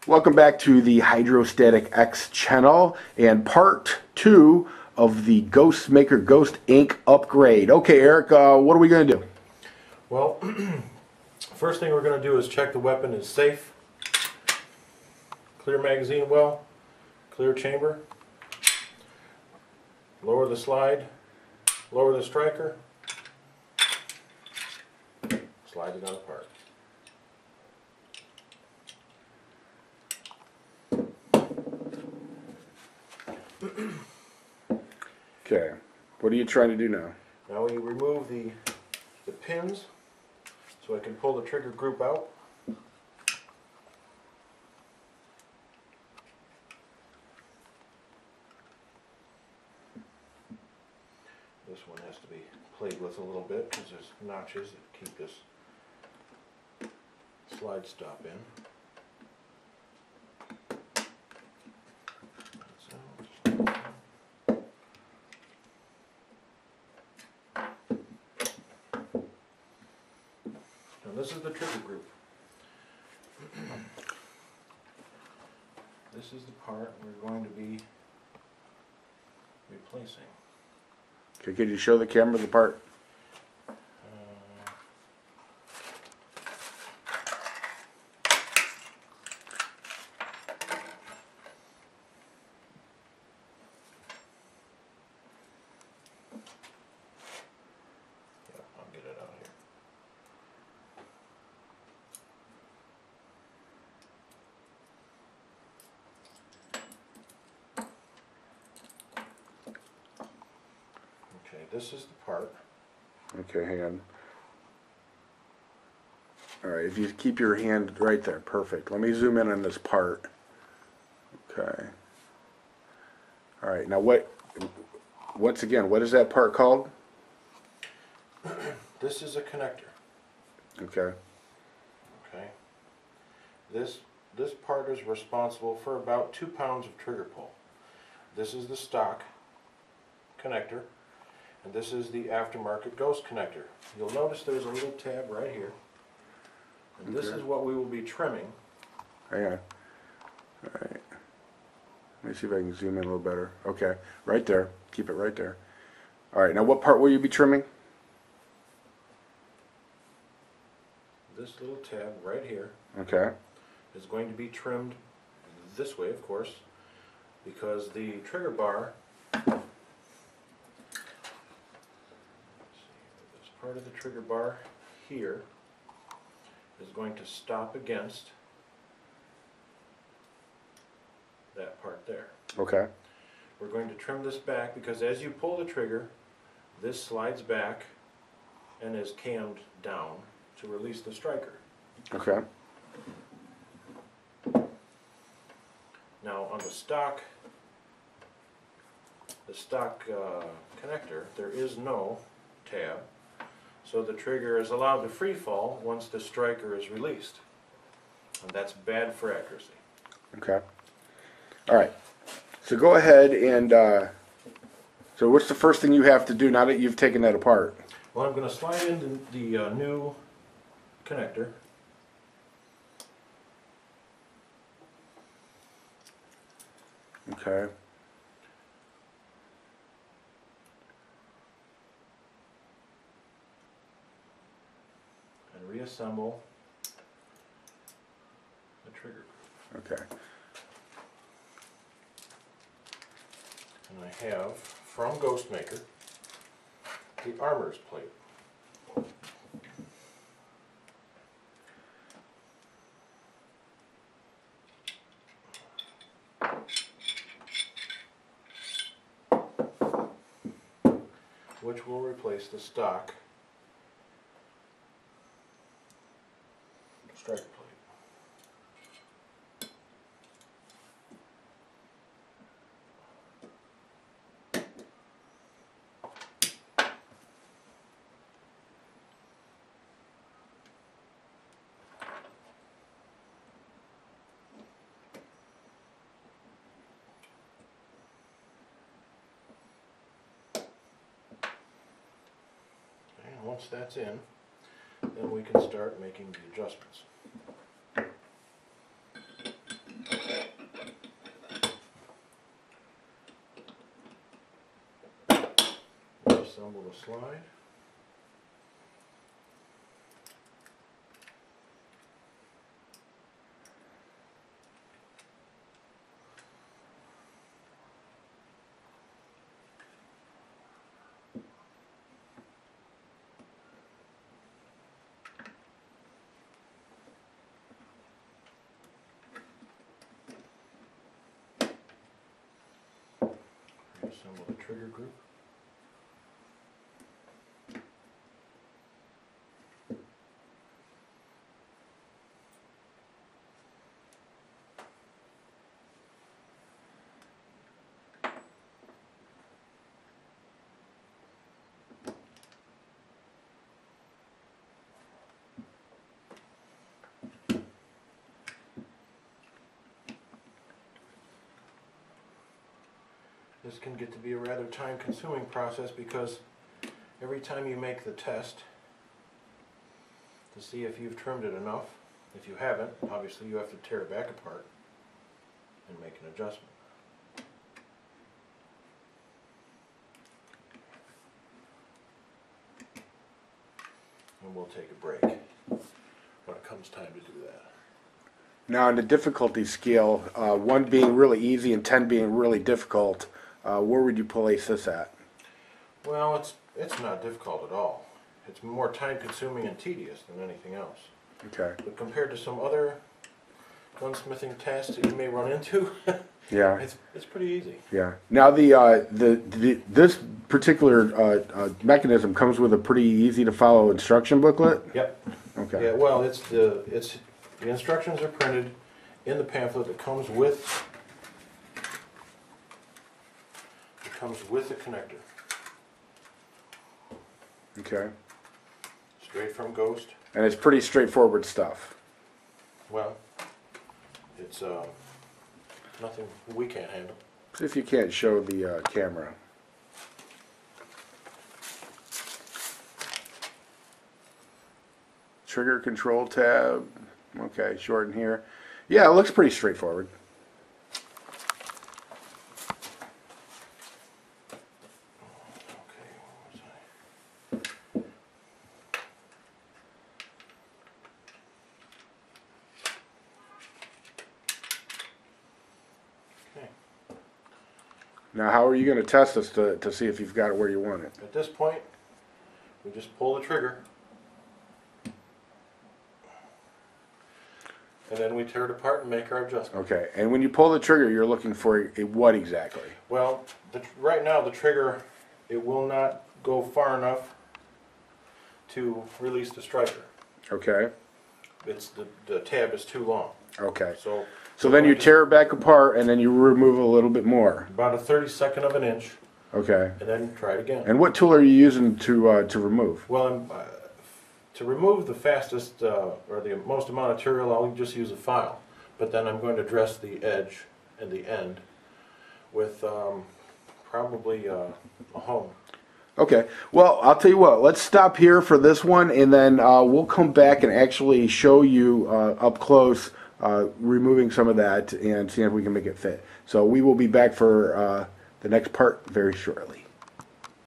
Welcome back to the Hydrostatic X channel and part 2 of the Ghostmaker Ghost Ink upgrade. Okay, Eric, what are we going to do? Well, first thing we're going to do is check the weapon is safe. Clear magazine well, clear chamber. Lower the slide, lower the striker, slide it on apart. Okay, what are you trying to do now? Now we remove the pins so I can pull the trigger group out. This one has to be played with a little bit because there's notches that keep this slide stop in. Now this is the trigger group. This is the part we're going to be replacing. Okay, could you show the camera the part? Yeah, I'll get it out here. Okay, this is the part. Okay, hang on. Alright, if you keep your hand right there, perfect. Let me zoom in on this part. Okay. Alright, now once again, what is that part called? This is a connector. Okay. Okay. This part is responsible for about 2 pounds of trigger pull. This is the stock connector, and this is the aftermarket Ghost connector. You'll notice there's a little tab right here, and this is what we will be trimming. Hang on. Alright. Let me see if I can zoom in a little better. Okay, right there. Keep it right there. Alright, now what part will you be trimming? This little tab right here Okay. is going to be trimmed this way, of course, because the trigger bar, this part of the trigger bar here is going to stop against that part there. Okay. We're going to trim this back because as you pull the trigger, this slides back and is cammed down to release the striker. Okay. Now on the stock connector, there is no tab, so the trigger is allowed to free fall once the striker is released, and that's bad for accuracy. Okay. Alright. So go ahead and, so what's the first thing you have to do now that you've taken that apart? Well, I'm going to slide in the new connector. Okay. And reassemble the trigger. Okay. And I have, from Ghostmaker, the armor's plate. Which will replace the stock striker plate. And once that's in, then we can start making the adjustments. Reassemble the slide. Reassemble the trigger group. This can get to be a rather time-consuming process because every time you make the test to see if you've trimmed it enough, if you haven't, obviously you have to tear it back apart and make an adjustment. And we'll take a break when it comes time to do that. Now, on the difficulty scale, 1 being really easy and 10 being really difficult, where would you place this at? Well, it's not difficult at all. It's more time-consuming and tedious than anything else. Okay. But compared to some other gunsmithing tasks that you may run into, Yeah. it's pretty easy. Yeah. Now, this particular mechanism comes with a pretty easy to follow instruction booklet. Yep. Okay. Yeah. Well, the instructions are printed in the pamphlet that comes with. It comes with the connector. Okay. Straight from Ghost. And it's pretty straightforward stuff. Well, it's nothing we can't handle. See if you can't show the camera. Trigger control tab. Okay, shorten here. Yeah, it looks pretty straightforward. Okay, where was I? Okay. Now, how are you going to test this to see if you've got it where you want it? At this point, we just pull the trigger. And then we tear it apart and make our adjustment. Okay, and when you pull the trigger, you're looking for a what exactly? Well, right now the trigger, it will not go far enough to release the striker. Okay, The tab is too long. okay. So Then you tear it back apart and then you remove a little bit more. about a 32nd of an inch, Okay. and then try it again. And what tool are you using to remove? Well, to remove the fastest or the most amount of material, I'll just use a file. But then I'm going to dress the edge and the end with probably a hone. Okay, well, I'll tell you what, let's stop here for this one, and then we'll come back and actually show you up close removing some of that and seeing if we can make it fit. So we will be back for the next part very shortly.